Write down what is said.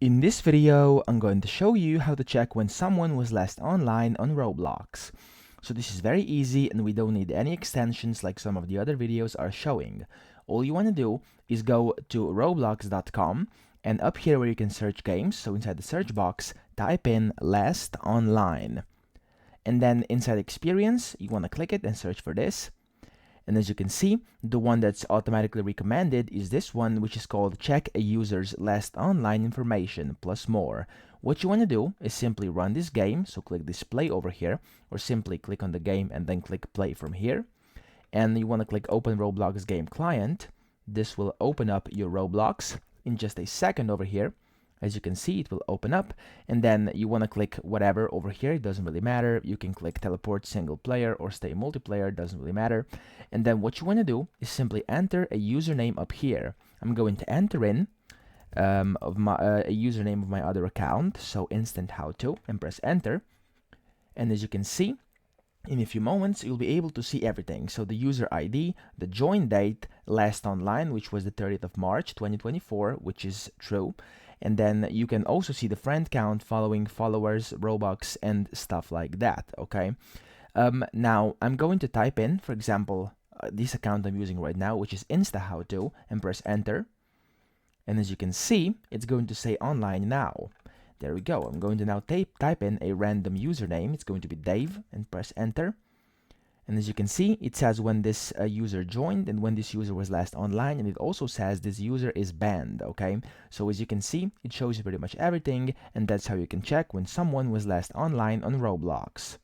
In this video, I'm going to show you how to check when someone was last online on Roblox. So this is very easy and we don't need any extensions like some of the other videos are showing. All you want to do is go to roblox.com and up here where you can search games, so inside the search box, type in last online. And then inside experience, you want to click it and search for this. And as you can see, the one that's automatically recommended is this one, which is called check a user's last online information plus more. What you want to do is simply run this game, so click display over here, or simply click on the game and then click play from here. And you want to click open Roblox game client. This will open up your Roblox in just a second over here. As you can see, it will open up, and then you want to click whatever over here, it doesn't really matter. You can click teleport single player or stay multiplayer, doesn't really matter. And then what you want to do is simply enter a username up here. I'm going to enter in a username of my other account, so instant how to, and press enter. And as you can see, in a few moments, you'll be able to see everything. So the user ID, the join date, last online, which was the 30th of March, 2024, which is true. And then you can also see the friend count, following, followers, Robux, and stuff like that, okay? Now, I'm going to type in, for example, this account I'm using right now, which is InstaHowTo, and press enter. And as you can see, it's going to say online now. There we go. I'm going to now type in a random username. It's going to be Dave, and press enter. And as you can see, it says when this user joined and when this user was last online, and it also says this user is banned, okay? So as you can see, it shows you pretty much everything, and that's how you can check when someone was last online on Roblox.